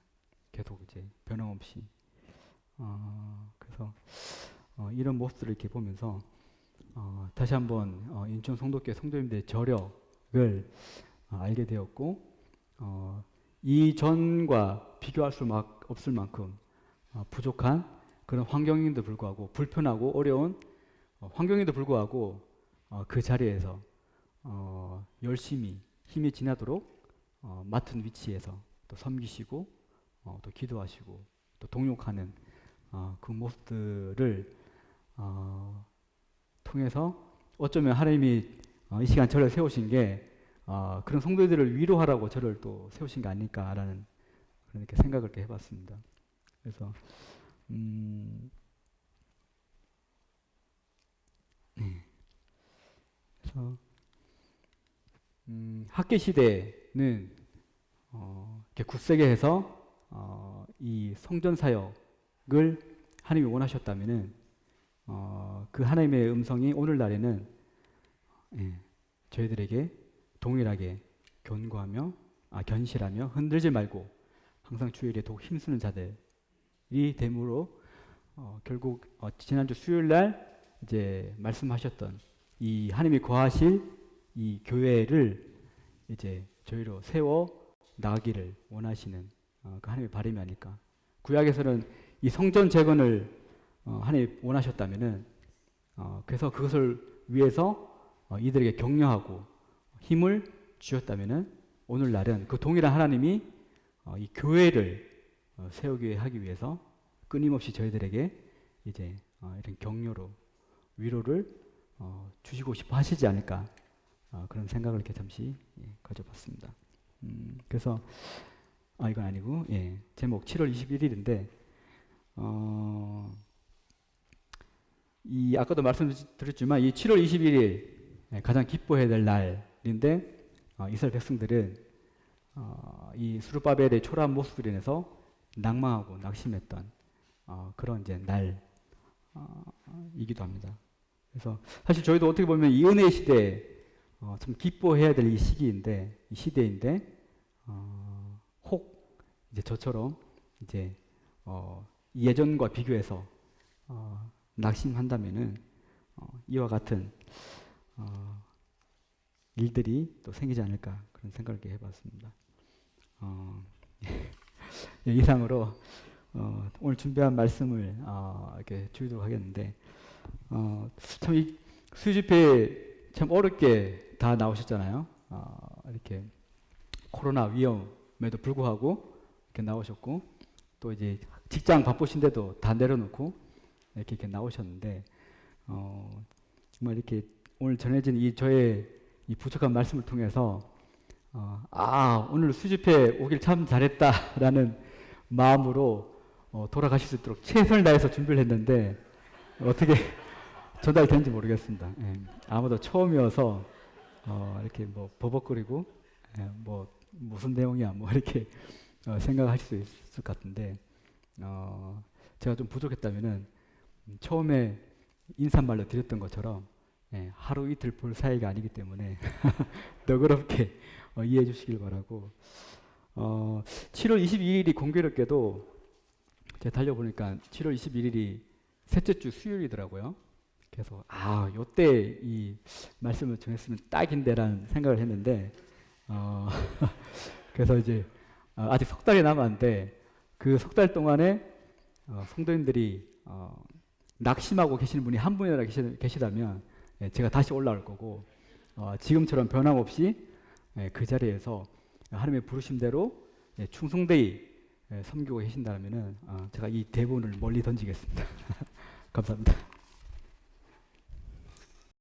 계속 이제 변함없이 그래서 이런 모습들을 이렇게 보면서 다시 한번 인천 성도교회 성도님들의 저력을 알게 되었고 이전과 비교할 수 없을 만큼 부족한 그런 환경인데도 불구하고 불편하고 어려운 환경에도 불구하고 그 자리에서 열심히 힘이 지나도록 맡은 위치에서 또 섬기시고 또 기도하시고 또 동역하는 그 모습들을 통해서 어쩌면 하나님이 이 시간 저를 세우신 게 그런 성도들을 위로하라고 저를 또 세우신 게 아닐까라는 그렇게 생각을 이렇게 해봤습니다. 그래서 그래서 학계 시대는 이렇게 굳세게 해서 이 성전 사역을 하나님이 원하셨다면은 그 하나님의 음성이 오늘날에는 저희들에게 동일하게 견고하며 견실하며 흔들지 말고 항상 주의 일에 더욱 힘쓰는 자들이 됨으로 결국 지난주 수요일 날 이제 말씀하셨던 이 하나님이 거하실 이 교회를 이제 저희로 세워 나가기를 원하시는 그 하나님의 바람이 아닐까. 구약에서는 이 성전 재건을 하나님이 원하셨다면은 그래서 그것을 위해서 이들에게 격려하고 힘을 주셨다면은 오늘날은 그 동일한 하나님이 이 교회를 세우게 하기 위해서 끊임없이 저희들에게 이제 이런 격려로 위로를 주시고 싶어 하시지 않을까 그런 생각을 이렇게 잠시 가져봤습니다. 그래서 이건 아니고 제목 7월 21일인데 이 아까도 말씀드렸지만 이 7월 21일 가장 기뻐해야 될 날인데 이스라엘 백성들은 이 스룹바벨의 초라한 모습으로 인해서 낭망하고 낙심했던 그런 이제 날이기도 합니다. 그래서 사실 저희도 어떻게 보면 이 은혜의 시대에 참 기뻐해야 될 이 시기인데 이 시대인데 혹 이제 저처럼 이제 예전과 비교해서 낙심한다면은 이와 같은 일들이 또 생기지 않을까 그런 생각을 이렇게 해봤습니다. 이상으로 오늘 준비한 말씀을 이렇게 드리도록 하겠는데 참 이 수집회 참 어렵게 다 나오셨잖아요. 이렇게 코로나 위험에도 불구하고 이렇게 나오셨고 또 이제 직장 바쁘신데도 다 내려놓고 이렇게 나오셨는데 정말 이렇게 오늘 전해진 이 저의 이 부족한 말씀을 통해서 오늘 수집회 오길 참 잘했다라는 마음으로 돌아가실 수 있도록 최선을 다해서 준비를 했는데 어떻게 전달되는지 모르겠습니다. 아무도 처음이어서 이렇게 뭐 버벅거리고 뭐 무슨 내용이야 뭐 이렇게 생각하실 수 있을 것 같은데 제가 좀 부족했다면은 처음에 인사말로 드렸던 것처럼 하루 이틀 볼 사이가 아니기 때문에 너그럽게 이해해 주시길 바라고 7월 22일이 공교롭게도 제가 달려보니까 7월 21일이 셋째 주 수요일이더라고요. 그래서 요때 이 말씀을 전했으면 딱인데라는 생각을 했는데 그래서 이제 아직 석 달이 남았는데 그 석 달 동안에 성도님들이 낙심하고 계시는 분이 한 분이라도 계시다면 제가 다시 올라올 거고 지금처럼 변함없이 그 자리에서 하나님의 부르심대로 충성되이 섬기고 계신다면은 제가 이 대본을 멀리 던지겠습니다. 감사합니다.